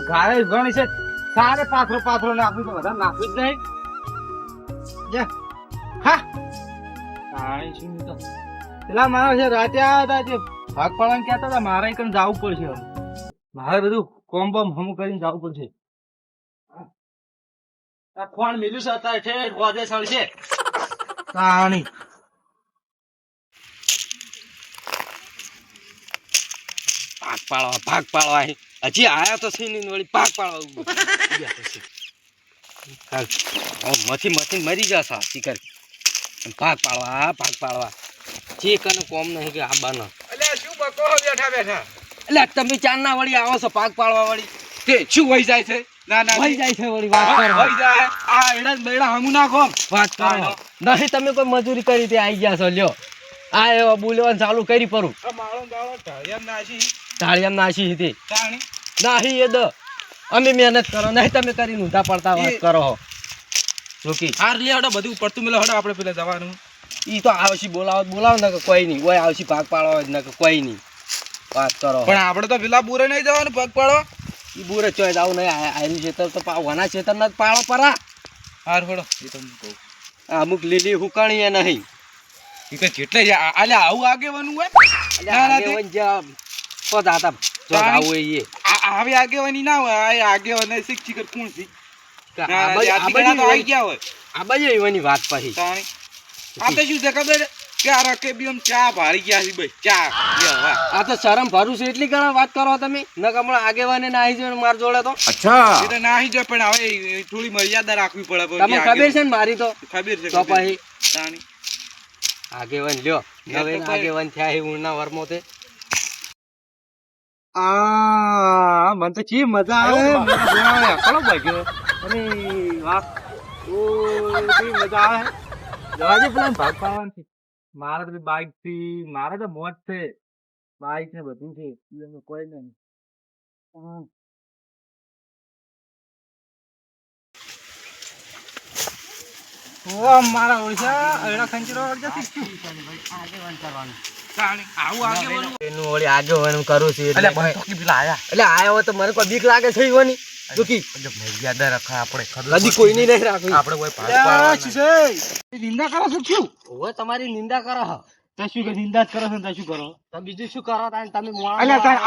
ગાય ઘણી છે સારે પાથરો પાથરો નાખું તો વધારે નાખું જ નહીં જા હા તાણી શું તો પેલા મારા છે રાતે આવ્યા હતા જે ભાગ પાડવાનું કહેતા હતા મારે કઈ જવું પડશે હવે. મારે બધું કોમ બમ હમું કરીને જવું પડશે. આ ફોન મિલ્યું છે અત્યારે ઠેઠ ગોદે સળશે તાણી ભાગ પાડવા હજી આયા તો છે ને વળી ભાગ પાડવા મથી મથી મરી જશે શિકાર ભાગ પાડવા જે કને કોમ નહીં કે આ બાના અલ્યા શું બકો બેઠા બેઠા એટલે તમે ચાર ના વળી આવો છો ભાગ પાડવા વળી તે શું વહી જાય છે ના ના વહી જાય છે વળી વાત કરો વહી જાય આ એડા બેડા હમુ નાખો વાત કરો નહીં તમે કોઈ મજૂરી કરી તે આવી ગયા છો લ્યો આ એવો બોલવાનું ચાલુ કરી પરું મારો ગાળો ઢાળિયામ નાશી હતી નાહી એ દ અમે મહેનત કરો નહીં તમે કરીને ઊંધા પડતા વાત કરો હો જોકી હાર લે હડો બધું પડતું મેલે હડો આપણે પેલા જવાનું ઈ તો આવશી બોલાવો ને કે કોઈ નહીં કોઈ આવશી ભાગ પાડવા ને કે કોઈ નહીં વાત કરો પણ આપણે તો પેલા બુરે નહીં જવાનું ભાગ પાડવા ઈ બુરે ચોય જાવ નહીં આયરું ખેતર તો વના ખેતર ના પાડો પરા હાર હડો એ તમને કહું અમુક લીલી હુકાણી એ નહીં ઈ કે જેટલે આલે આવું આગેવાનું હોય આગેવન જા કો દાતા જો આવું એ આવે આગેવાની ના હોય આ આગેવાન શિક્ષક કોણ છે આ આવી ગયા હોય આ બાજુ એવાની વાત પછી આ તો શું છે ખબર કે આ રકે બી આમ ચા ભારી ગયા છે ભાઈ ચા આ તો શરમ ભરું છે એટલી ઘણા વાત કરો તમે ન કમળા આગેવાને ના આવી જાય માર જોડે તો અચ્છા એટલે ના આવી જાય પણ હવે થોડી મર્યાદા રાખવી પડે તમને ખબર છે ને મારી તો ખબર છે તો પછી તાણી આગેવાન લ્યો હવે આગેવાન થયા હે ઉણના વર્મો તે આ મને તો ચી મજા આવે કળો ભાગ્યો અરે વાહ ઓ ચી મજા આવે જવાજી પેલા ભાગ પાડવાનું છે મારે તો બાઈક થી મારે તો મોજ છે બાઈક ને બધું છે કોઈ નહીં ઓ મારા ઓળશા એડા ખંચરો વળજો શીખ્યું આગેવાન કરવાનું એનું ઓલી આગેવાન કરું છું એટલે પેલા આયા એટલે આયા હોય તો મને કોઈ બીક લાગે છે ઈવાની દુખી મર્યાદા રખા આપણે કદી કોઈ નહીં રાખવી આપણે કોઈ નિંદા કરો છો શું ઓય તમારી નિંદા કરો તો શું કે નિંદા જ કરો છો તો શું કરો તમે બીજું શું કરો તમે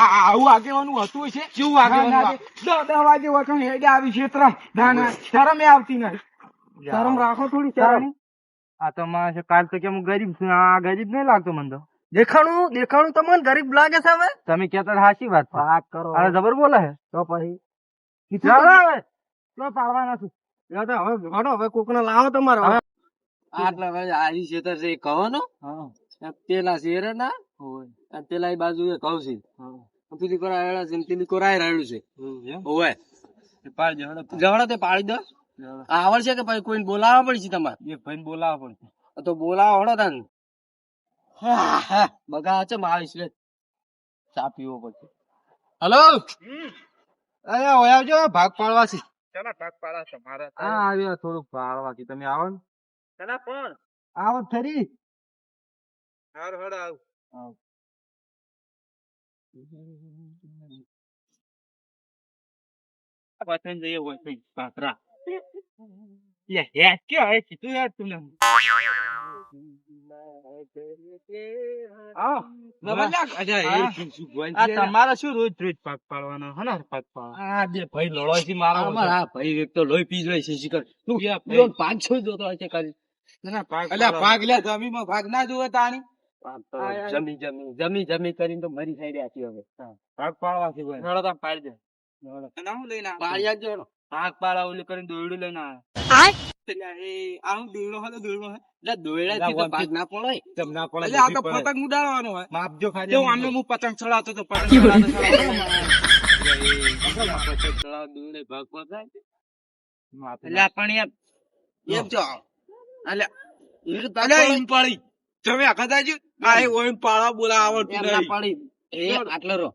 આવું આગેવાનું હતું છે શું આગેવાનું 10 વાગે વખત હેડે આવી ક્ષેત્ર ના ના શરમ આવતી નથી શરમ રાખો થોડી શરમ આ તો મારે કાલ તો કે હું ગરીબ છું આ ગરીબ નહીં લાગતો મને તો દેખાણું તમને ગરીબ લાગે છે હવે તમે કહેતા સાચી વાત કરો અરે જબર બોલે છે તો પછી પાડવાના છું હવે કોકને લાવો તમારે આટલા આજી ખેતર છે કહો ને પેલા શેર ના હોય પેલા એ બાજુ એ કહું છે પેલી કોરાયેલા છે પેલી કોરાય રહેલું છે હોય જવડો તે પાડી દો આવડશે કે પછી કોઈને બોલાવવા પડશે તમારે એક ભાઈ બોલાવવા પડશે તો બોલાવો હડો તાને બગા છે માવીશ લે ચા પીવો પડશે હલો અરે આવજો ભાગ પાડવા છે ચાલો ભાગ પાડવા તમારે હા આવ્યો થોડુંક પાડવા છે તમે આવો ને ચાલા પણ આવો ફરી હાર હડ આવ પતન જઈએ હોય કઈ પાકરા લે હે કે હે કીધું યાર તું તમારે શું રોજ રોજ પાક પાડવાનો હે પાક પાડવા બે ભાઈ લડો છે મારા ભાઈ એક તો લોહી પી જાય છે શિખર તું 500 જોતો હશે કરી ભાગ લે જમીનમાં ભાગ ના જોવે તાણી જમી કરીને તો મરી થઈ રહ્યા છે હવે ભાગ પાડવા છે પાડી દે પાડ્યા ભાગ પાડા ઓલું કરીને દોયડું લઈને પતંગ ચડાવતો તો આટલો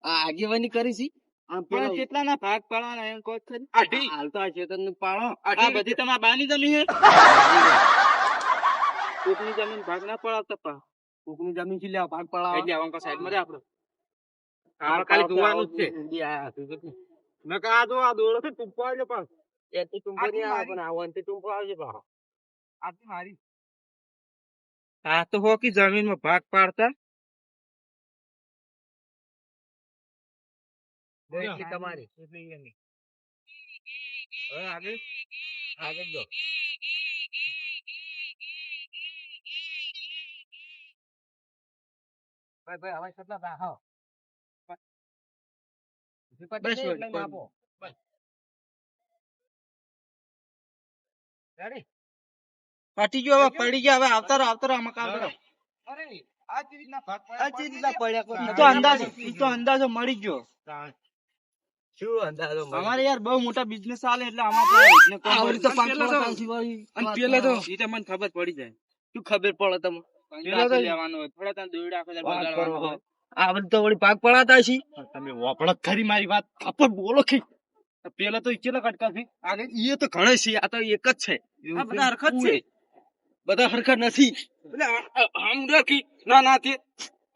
આગેવાની કરી કેટલા ના ભાગ પાડવાના હાલ તો આ ચેતન નું પાડો આ બધી તમારા બાની જમીન કોકની જમીન ભાગ ના પડાવતા કોકની જમીન થી લેવા ભાગ પડાવ એટલે સાઈડ માં આપડે ખાલી જોવાનું જ છે નકા આ દોડો થી ટૂંકો આવજો પણ એ તો ટૂંકો નહીં આવે પણ આવવાથી ટૂંકો આવશે પાછો. આથી મારી આ તો હો કે જમીનમાં ભાગ પાડતા એટલી તમારી. હવે આગળ આગળ જો. ભાઈ હવે કેટલા થયા? હા. બસ એટલે માપો. બસ. Ready? પટી ગયો હવે પડી ગયા હવે આવતારો આમાં આવતારો અરે આ જ રીતના ભાગ આ જે રીતના પડ્યા કોઈ ઈ તો અંદાજો મળી ગયો શું અંદાજો મળે? અમારે યાર બહુ મોટા બિઝનેસ ચાલે એટલે આમાં એટલે કોઈ આવડી તો અને પાંચ પેલા થોડા તો- ચાલશે ભાઈ. અને પેલા તો ઈ તો મને ખબર પડી જાય શું ખબર પડે તમને? પેલા તો લેવાનો હોય થોડા તને દોયડા આખો દાડો વાત બગાડવાનો કરો. હોય. આ બધું તો વળી ભાગ પડાતા છે. તમે વાપડત ખરી મારી વાત આપણ બોલો કે પેલા તો ઈચેલા કટકા છે આગળ ઈ તો ઘણે છે આ તો એક જ છે આ બધા હરખત છે બધા હરખત નથી એટલે આમ રાખી ના તે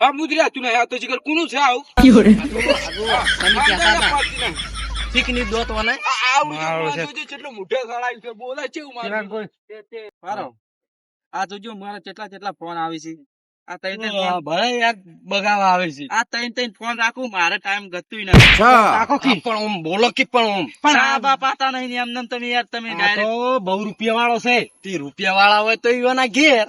આ મુદ્રા તું આ તો જીગર કોનું છે આવું તમે કહેતા હતા. ઠીકની દોત વાલે. મારો છે કેટલો મોટો સળાઈ છે બોલે છે મારું કોઈ મારો આ તો જો મારા કેટલા ફોન આવે છે આ ત્રણ ફોન ભલે યાર બગાવા આવે છે. આ ત્રણ ફોન રાખું મારે ટાઈમ ગતુંય નથી રાખો કી પણ ઓમ બોલો કે પણ ઓમ. પણ આ બાપ આતા નહીં ને એમને તમે યાર તમે આ ડાયરેક્ટ તો બહુ રૂપિયા વાળો છે. તે રૂપિયા વાળા હોય તો ઈવાના ઘેર.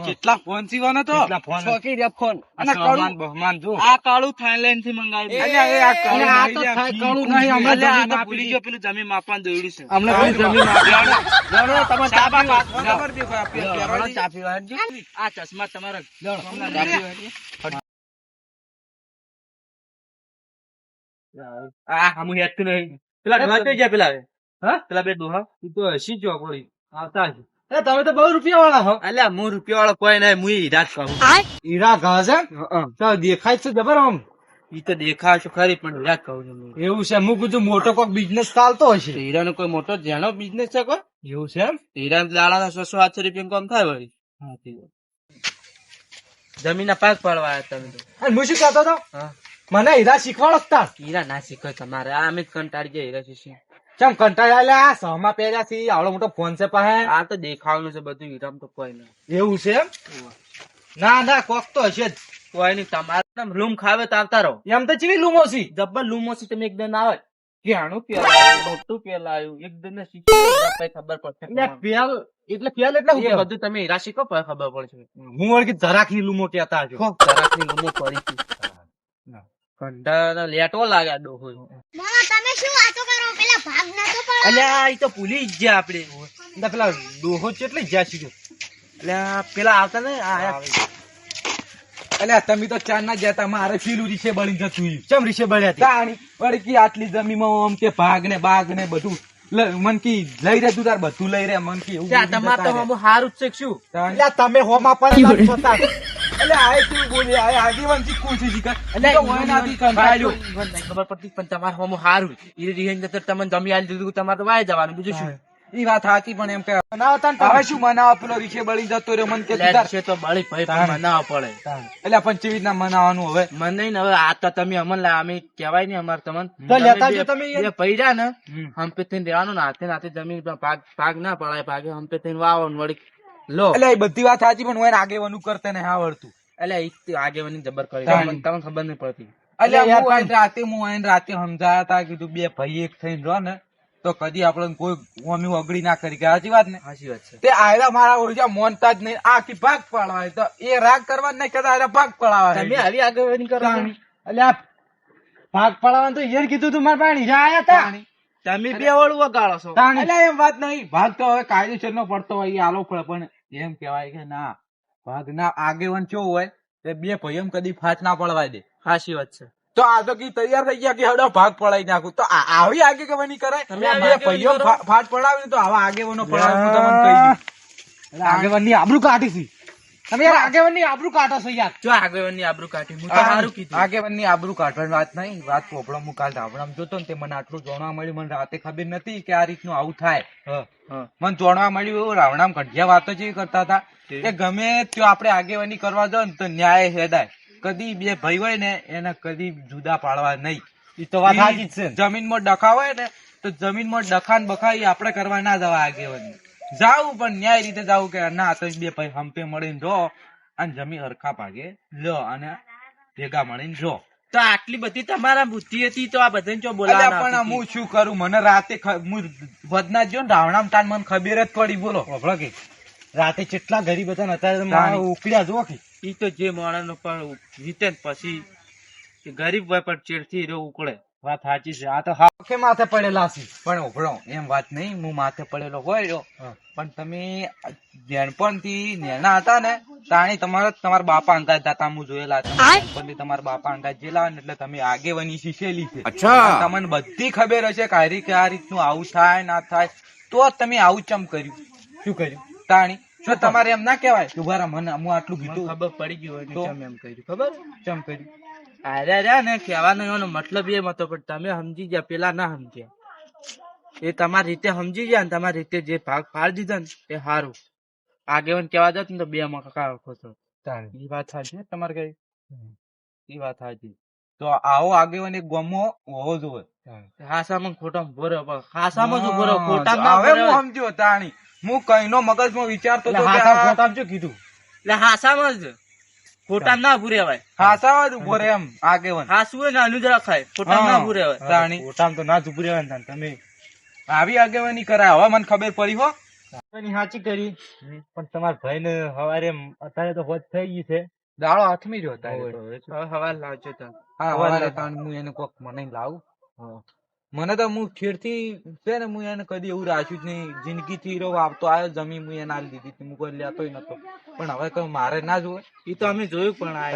કેટલા ફોન સીવાનો તો કેટલા ફોન? છોકી રહ્યા ફોન. અને કાળું બહમાન જો આ કાળું થાઈલેન્ડ થી મંગાવી અલ્યા, આ તો થાય કાળું નહીં, હમણાં અલ્યા, આ જમીન તો આપી ભૂલી દીધી. ગયો પેલું જમીન માપવાનું દોયડું છે અમને કોઈ જમીન આપી. જાણો, તમે ચા પીવો. ખબર દેખો આ જાણો, પહેરવાની. ચા પીવા હેડજો. આ ચશ્મા તમારા જાણો, હમણાં ચા રાખી પીવા. હોય. આ હમુ હેડતું નહીં પેલા ઘર કઈ ગયા પેલા હા પેલા બે ડોહા ઈ તો હસી જ પડી આવતા હશે. એ તમે તો બહુ રૂપિયા વાળા હો. અલ્યા હું રૂપિયા વાળો કોઈ નહીં હું હીરા જ કહું હીરા ઘા છે. તો દેખાય છે જબર આમ. ઈ તો દેખાવ છો ખરી પણ હીરા જ કહું છું હું. એવું છે. હું કીધું મોટો કોક બિઝનેસ ચાલતો હશે. હીરાનો કોઈ મોટો જેનો બિઝનેસ છે કોઈ એવું છે એમ. હીરા દાડાના 600-800 રૂપિયા કામ થાય વળી જમીન ના પાક પાડવા આવ્યા તમે તો અને હું શું કહેતો હતો, હા મને હીરા શીખવાડો જ તાર. હીરા ના શીખો તમારે આ અમે જ કંટાળી જાય હીરા શીખી ચમ કંટાળ્યા લે, આ સહમાં પહેર્યા છે, આવડો મોટો ફોન છે પાસે. આ તો દેખાવાનું છે બધું હીરામાં તો કોઈ નહીં એવું છે એમ. ના ના કોક તો હશે જ. કોઈ નહીં તમારે રૂમ ખાવે તો આવતા રહો એમ તો ચીવી લૂમો છે. જબ્બર લૂમોસી તમે એકદમ આવે ક્યાંનું પેલા મોટું પેલા આવ્યું એકદમ ને શીખી ખબર પડશે એટલે પેલ એટલે પેલ એટલે શું એ કહેવાય? બધું તમે હીરા શીખો પછી ખબર પડશે હું વળગી જરાક ની લૂમો કહેતા હજો. જરાકની લૂમો પડી હતી કંટાળાનો લેટો લાગ્યા ડોહો મામા તમે શું વાતો કરો પેલા ભાગ નતો પડો અલ્યા ઈ તો ભૂલી જ ગયા આપડે એટલે પેલા ડોહો કેટલી જ્યાં શીખ્યો. અલ્યા પેલા આવતા ને આયા અલ્યા તમે તો ચાર ના જતા, મારે પેલું રીસે બળી જતું રહ્યું. ચમ રીસે બળ્યા તે? તાણી વળગી આટલી જમીનમાં આમ કે ભાગ ને બાગ ને બધું મન કી લઈ રે તું તાર બધું લઈ રે મન કી એવું ત્યાં તમારે તો હમું હારું જ છે કે શું એટલે તમે હોમાં પણ એટલે આ કેવું બોલી આ આગેવાન શીખવું છે શીખર. એટલે તો હોય નાથી કંટાળ્યો. ખબર પડતી પણ તમારે હમું હારું ઈ રિહેન જતા તમને જમી આલી દીધું તમારે તો વાય જવાનું બીજું શું ઈ વાત સાચી પણ એમ કે મનાવતા ને હવે શું મનાવ પેલો રીસે બળી જતો રહ્યો મન કે તું તાર. છે તો બળી ભાઈ પણ મનાવવા પડે એટલે પણ ચેવી રીતના મનાવવાનું હવે? મને નહીં ને હવે આ તો તમે અમન લા અમે કહેવાય નહીં અમારે તમને તો લેતા જો તમે યાર. બે પૈડા ને હમ. હંપે થઈને રહેવાનું ને હાથે ને હાથે જમીન પર ભાગ ના પડાય ભાગે હંપે થઈને વાવવાનું વળી લો એટલે એ બધી વાત સાચી પણ હું એને આગેવાનું કરતા ને આવડતું. એટલે ઈ આગેવાની જબર કરી તાણી. તમને ખબર નહીં પડતી એટલે યાર હું એને રાતે સમજાયા તા કીધું બે ભાઈ એક થઈને રહો ને તો કદી આપણે કોઈ ઓમી અગડી ના કરી ગયા. સાચી વાત ને? સાચી વાત છે તે આયરા મારા ઓળખ્યા મોનતા જ નહીં, આખી ભાગ પાડવા તો એ રાગ કરવા જ નહીં કહેતા, આયરા ભાગ પાડવા તમે આવી આગેવાની કરો છો? એટલે આ ભાગ પાડવાનું તો યાર કીધું તું મારા પાણી આયા તા. તમે બે વળું વગાડો છો એટલે એમ વાત નહીં, ભાગ તો હવે કાયદેસર નો પડતો હોય એ આલો પડે પણ એમ કેવાય કે ના ભાગ ના આગેવાન કેવું હોય તે બે ભાઈ એમ કદી ફાટ ના પડવા દે. સાચી વાત છે તો આ તો કી તૈયાર થઈ ગયા કે હડો ભાગ પડાવી નાખું તો આવી આગેવાની કરાય. તમે આવી બે ભાઈઓ ફાટ પડાવી તો આવા આગેવાનો પડાવે હું તમને કહી દઉં. આગેવાનની આબરૂ કાઢી છે તમે યાર, આગેવાનની આબરૂ કાઢો છો યાર. જો આગેવાની આબરૂ કાઢી હું તો સારું કીધું આગેવાનની આબરૂ કાઢવાની વાત નહીં, વાત પોપડો હું કાલ ધાબળામાં જોતો ને તે મને આટલું જાણવા મળ્યું. મને રાતે ખબર નથી કે આ રીતનું આવું થાય. મને જાણવા મળ્યું એવું રાવણામ કઢિયા વાતો જેવી કરતા હતા કે ગમે ત્યાં આપણે આગેવાની કરવા જાવ ને તો ન્યાય હેદાય. કદી બે ભાઈ હોય ને એને કદી જુદા પાડવા નહીં. ઈ તો વાત સાચી જ છે. જમીનમાં ડખા હોય ને તો જમીનમાં ડખા ને બખા ઈ આપણે કરવા ના જવા આગેવાની જાવું પણ ન્યાય રીતે જાવું કે ના તો બે ભાઈ હંપે મળીને જો અને જમીન હરખા ભાગે લો અને ભેગા મળીને જો. તો આટલી બધી તમારા બુદ્ધિ હતી તો આ બધાને ચો અલ્યા પણ બોલાવવાના હું શું કરું મને રાતે હું વધના જો ને રાવણામ તાન મને ખબર જ પડી બોલો. હોભળો કે રાતે કેટલા ગરીબ હતા ને અત્યારે તો માણસ ઉકળ્યા જો કે ઈ તો જે માણસનો પણ જીતે ને પછી કે ગરીબ હોય પણ ચેડથી રહ્યો ઉકળે. વાત સાચી છે. આ તો કે માથે પડેલા છે પણ ઉભરો એમ વાત નહીં હું માથે પડેલો હોય રહ્યો પણ તમે નાનપણથી નેના હતા ને તાણી તમારા બાપા અંગાજ દાતા હું જોયેલા હતા. નાનપણથી તમારા બાપા અંગાજ જેલા ને એટલે તમે આગેવાની શીખેલી છે. તમને બધી ખબર હશે કે હારી કે આ રીતનું આવું થાય ના થાય તો જ તમે આવું ચમ કર્યું. શું કર્યું તાણી જો તમારે એમ ના કહેવાય કે ઉભા રહો, મને હું આટલું મને કીધું ખબર પડી ગયું હોય તો? કે ચમ એમ કર્યું ખબર. ચમ કર્યું. આર્યા રહ્યા ને કહેવાનો એનો મતલબ એમ હતો પણ તમે સમજી ગયા પેલા ના સમજ્યા. એ તમારી રીતે સમજી ગયા ને તમારી રીતે જે ભાગ પાડી દીધા ને એ સારું. આગેવાન કહેવા જતો ને તો બે માં કકા ખોતો. એ વાત સાચી તમારે કઈ. એ વાત સાચી. તો આવો આગેવાન એક ગામમાં હોવો જોઈએ. હાસામાં ખોટામાં ભરો પણ હાસામાં શું ભરો હા, ખોટામાં હવે ના હું સમજ્યો તાણી હું કઈનો મગજમાં વિચારતો હતો કે ખોટામાં શું કીધું એટલે હાસામાં જ ખોટામાં ના ભૂરેવાય. હાસાવા જ ઉભો રે એમ આગેવાન. હાસું હોય ને અનુજ રખાય ખોટામાં ના ભૂરેવાય. તાણી ખોટામાં તો ના જ ભૂરેવાય તમે આવી આગેવાની કરાય હવે મને ખબર પડી હો. સાચી કરી પણ તમારા ભાઈ ને હવારે અત્યારે તો હોજ થઈ ગઈ છે. દાડો હાથમી રહ્યો તારે તો. હવે હવાર લાવજો તમે. હા હવારે તાણ હું એને કોક મને લાવું. મને તો હું ખેડથી છે ને હું એને કદી એવું રાખ્યું જ નહીં. જિંદગી થી આવતો આવ્યો જમીન હું એને આલી દીધી હતી. હું કોઈ લેતોય નતો પણ હવે કઈ મારે ના જોવે. એ તો અમે જોયું પણ આ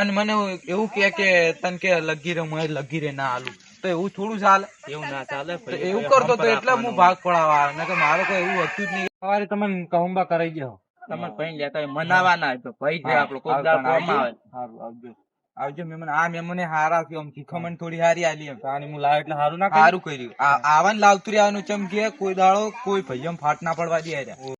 અને મને એવું કે તને કે લગી રે હું લગી રે ના આલું તો એવું થોડું ચાલે. એવું ના ચાલે. તો એવું કરતો તો એટલે હું ભાગ પડાવવા આવ્યો કે મારે કઈ એવું હતું જ નહીં. સવારે તમને કહુંબા કરાઈ ગયો તમારે ભાઈ લેતા મનાવાના ભાઈ છે આપણો કોક દાડો કામમાં આવે. સારું આવજો આવજો મહેમાન. આ મહેમાને હારા થયો આમ શીખમણ થોડી હારી આલી એમ. પાણી હું લાવ એટલે સારું ના સારું કર્યું. આવાને લાવતું રહેવાનું ચમકે કોઈ દાડો કોઈ ભાઈ ફાટ ના પડવા દે.